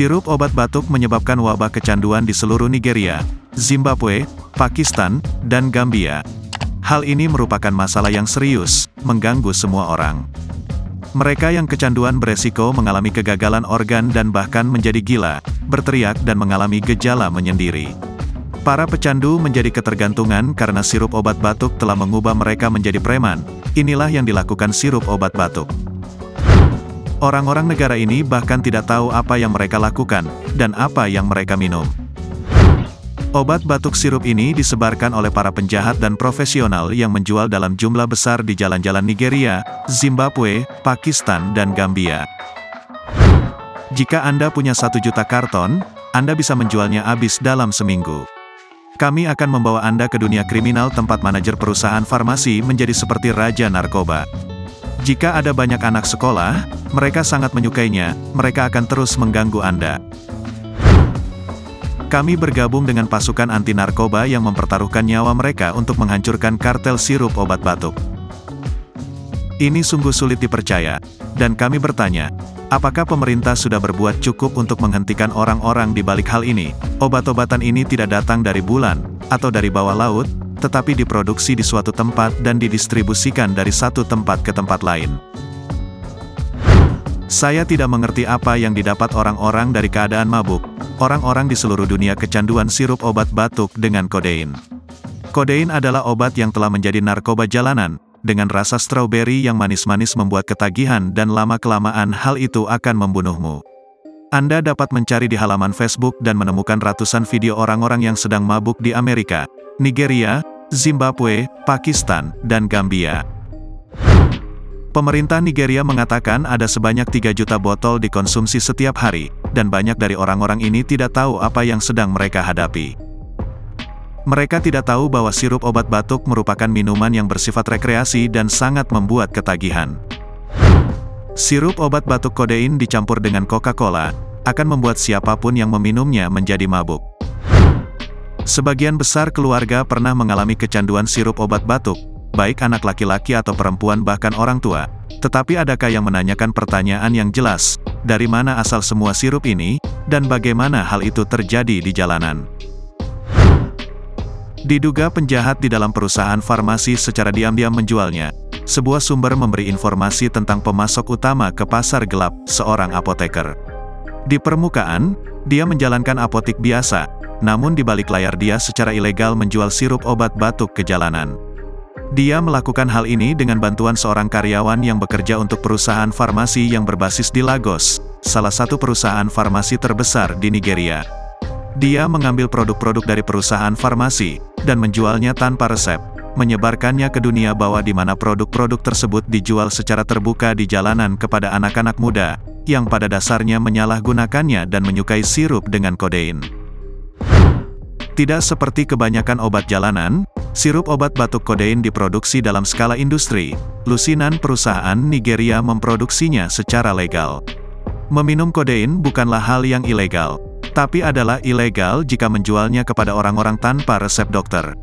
Sirup obat batuk menyebabkan wabah kecanduan di seluruh Nigeria, Zimbabwe, Pakistan, dan Gambia. Hal ini merupakan masalah yang serius, mengganggu semua orang. Mereka yang kecanduan beresiko mengalami kegagalan organ dan bahkan menjadi gila, berteriak dan mengalami gejala menyendiri. Para pecandu menjadi ketergantungan karena sirup obat batuk telah mengubah mereka menjadi preman. Inilah yang dilakukan sirup obat batuk. Orang-orang negara ini bahkan tidak tahu apa yang mereka lakukan, dan apa yang mereka minum. Obat batuk sirup ini disebarkan oleh para penjahat dan profesional yang menjual dalam jumlah besar di jalan-jalan Nigeria, Zimbabwe, Pakistan, dan Gambia. Jika Anda punya 1 juta karton, Anda bisa menjualnya habis dalam seminggu. Kami akan membawa Anda ke dunia kriminal tempat manajer perusahaan farmasi menjadi seperti raja narkoba. Jika ada banyak anak sekolah, mereka sangat menyukainya, mereka akan terus mengganggu Anda. Kami bergabung dengan pasukan anti narkoba yang mempertaruhkan nyawa mereka untuk menghancurkan kartel sirup obat batuk. Ini sungguh sulit dipercaya, dan kami bertanya, apakah pemerintah sudah berbuat cukup untuk menghentikan orang-orang di balik hal ini? Obat-obatan ini tidak datang dari bulan, atau dari bawah laut, tetapi diproduksi di suatu tempat dan didistribusikan dari satu tempat ke tempat lain. Saya tidak mengerti apa yang didapat orang-orang dari keadaan mabuk, orang-orang di seluruh dunia kecanduan sirup obat batuk dengan kodein. Kodein adalah obat yang telah menjadi narkoba jalanan, dengan rasa stroberi yang manis-manis membuat ketagihan dan lama-kelamaan hal itu akan membunuhmu. Anda dapat mencari di halaman Facebook dan menemukan ratusan video orang-orang yang sedang mabuk di Amerika, Nigeria, Zimbabwe, Pakistan, dan Gambia. Pemerintah Nigeria mengatakan ada sebanyak 3 juta botol dikonsumsi setiap hari, dan banyak dari orang-orang ini tidak tahu apa yang sedang mereka hadapi. Mereka tidak tahu bahwa sirup obat batuk merupakan minuman yang bersifat rekreasi dan sangat membuat ketagihan. Sirup obat batuk kodein dicampur dengan Coca-Cola, akan membuat siapapun yang meminumnya menjadi mabuk. Sebagian besar keluarga pernah mengalami kecanduan sirup obat batuk, baik anak laki-laki atau perempuan bahkan orang tua. Tetapi adakah yang menanyakan pertanyaan yang jelas, dari mana asal semua sirup ini, dan bagaimana hal itu terjadi di jalanan? Diduga penjahat di dalam perusahaan farmasi secara diam-diam menjualnya. Sebuah sumber memberi informasi tentang pemasok utama ke pasar gelap, seorang apoteker. Di permukaan, dia menjalankan apotik biasa, namun di balik layar dia secara ilegal menjual sirup obat batuk ke jalanan. Dia melakukan hal ini dengan bantuan seorang karyawan yang bekerja untuk perusahaan farmasi yang berbasis di Lagos, salah satu perusahaan farmasi terbesar di Nigeria. Dia mengambil produk-produk dari perusahaan farmasi, dan menjualnya tanpa resep, menyebarkannya ke dunia bawah di mana produk-produk tersebut dijual secara terbuka di jalanan kepada anak-anak muda, yang pada dasarnya menyalahgunakannya dan menyukai sirup dengan kodein. Tidak seperti kebanyakan obat jalanan, sirup obat batuk kodein diproduksi dalam skala industri. Lusinan perusahaan Nigeria memproduksinya secara legal. Meminum kodein bukanlah hal yang ilegal, tapi adalah ilegal jika menjualnya kepada orang-orang tanpa resep dokter.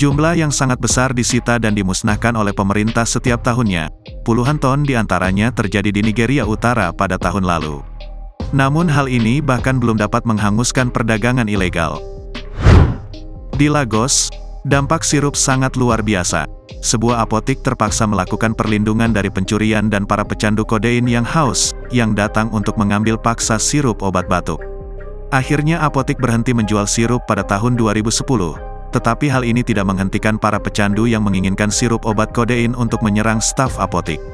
Jumlah yang sangat besar disita dan dimusnahkan oleh pemerintah setiap tahunnya. Puluhan ton diantaranya terjadi di Nigeria Utara pada tahun lalu. Namun hal ini bahkan belum dapat menghanguskan perdagangan ilegal. Di Lagos, dampak sirup sangat luar biasa. Sebuah apotik terpaksa melakukan perlindungan dari pencurian dan para pecandu kodein yang haus, yang datang untuk mengambil paksa sirup obat batuk. Akhirnya apotik berhenti menjual sirup pada tahun 2010, tetapi hal ini tidak menghentikan para pecandu yang menginginkan sirup obat kodein untuk menyerang staf apotik.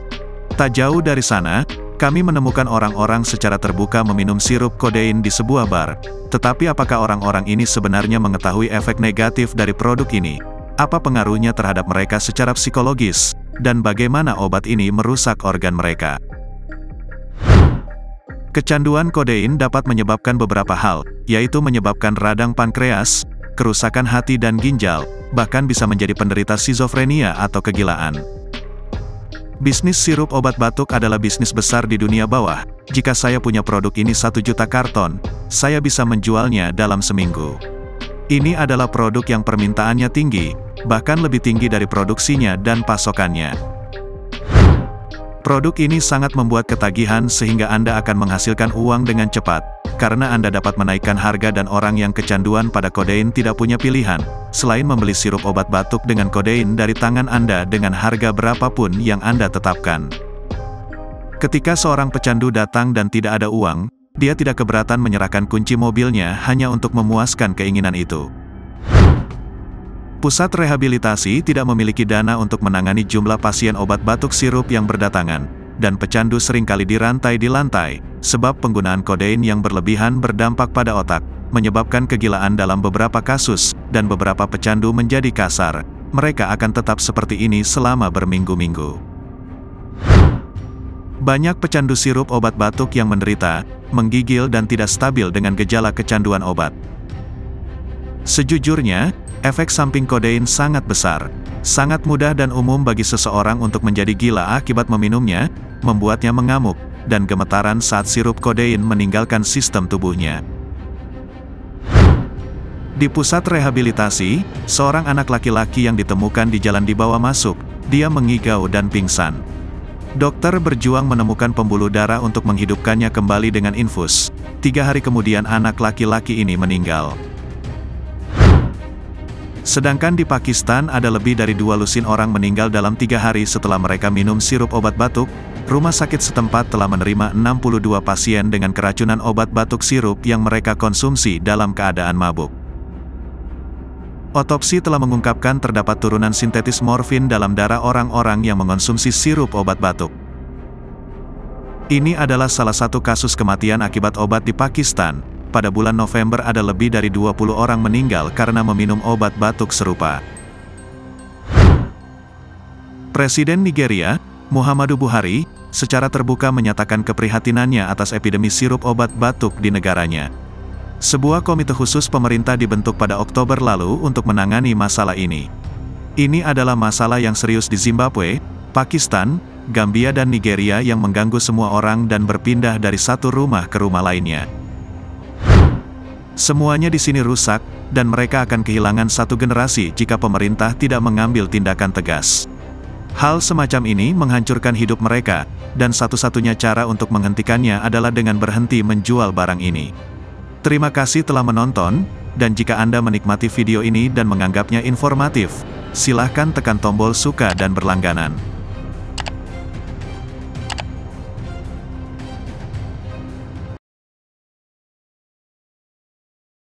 Tak jauh dari sana, kami menemukan orang-orang secara terbuka meminum sirup kodein di sebuah bar. Tetapi apakah orang-orang ini sebenarnya mengetahui efek negatif dari produk ini? Apa pengaruhnya terhadap mereka secara psikologis? Dan bagaimana obat ini merusak organ mereka? Kecanduan kodein dapat menyebabkan beberapa hal, yaitu menyebabkan radang pankreas, kerusakan hati dan ginjal, bahkan bisa menjadi penderita skizofrenia atau kegilaan. Bisnis sirup obat batuk adalah bisnis besar di dunia bawah. Jika saya punya produk ini 1 juta karton, saya bisa menjualnya dalam seminggu. Ini adalah produk yang permintaannya tinggi, bahkan lebih tinggi dari produksinya dan pasokannya. Produk ini sangat membuat ketagihan sehingga Anda akan menghasilkan uang dengan cepat, karena Anda dapat menaikkan harga dan orang yang kecanduan pada kodein tidak punya pilihan, selain membeli sirup obat batuk dengan kodein dari tangan Anda dengan harga berapapun yang Anda tetapkan. Ketika seorang pecandu datang dan tidak ada uang, dia tidak keberatan menyerahkan kunci mobilnya hanya untuk memuaskan keinginan itu. Pusat rehabilitasi tidak memiliki dana untuk menangani jumlah pasien obat batuk sirup yang berdatangan, dan pecandu seringkali dirantai di lantai, sebab penggunaan kodein yang berlebihan berdampak pada otak, menyebabkan kegilaan dalam beberapa kasus, dan beberapa pecandu menjadi kasar. Mereka akan tetap seperti ini selama berminggu-minggu. Banyak pecandu sirup obat batuk yang menderita, menggigil dan tidak stabil dengan gejala kecanduan obat. Sejujurnya, efek samping kodein sangat besar, sangat mudah dan umum bagi seseorang untuk menjadi gila akibat meminumnya, membuatnya mengamuk, dan gemetaran saat sirup kodein meninggalkan sistem tubuhnya. Di pusat rehabilitasi, seorang anak laki-laki yang ditemukan di jalan dibawa masuk, dia mengigau dan pingsan. Dokter berjuang menemukan pembuluh darah untuk menghidupkannya kembali dengan infus. 3 hari kemudian anak laki-laki ini meninggal. Sedangkan di Pakistan ada lebih dari 2 lusin orang meninggal dalam 3 hari setelah mereka minum sirup obat batuk. Rumah sakit setempat telah menerima 62 pasien dengan keracunan obat batuk sirup yang mereka konsumsi dalam keadaan mabuk. Otopsi telah mengungkapkan terdapat turunan sintetis morfin dalam darah orang-orang yang mengonsumsi sirup obat batuk. Ini adalah salah satu kasus kematian akibat obat di Pakistan. Pada bulan November ada lebih dari 20 orang meninggal karena meminum obat batuk serupa. Presiden Nigeria, Muhammadu Buhari, secara terbuka menyatakan keprihatinannya atas epidemi sirup obat batuk di negaranya. Sebuah komite khusus pemerintah dibentuk pada Oktober lalu untuk menangani masalah ini. Ini adalah masalah yang serius di Zimbabwe, Pakistan, Gambia dan Nigeria yang mengganggu semua orang dan berpindah dari satu rumah ke rumah lainnya. Semuanya di sini rusak, dan mereka akan kehilangan satu generasi jika pemerintah tidak mengambil tindakan tegas. Hal semacam ini menghancurkan hidup mereka, dan satu-satunya cara untuk menghentikannya adalah dengan berhenti menjual barang ini. Terima kasih telah menonton, dan jika Anda menikmati video ini dan menganggapnya informatif, silahkan tekan tombol suka dan berlangganan.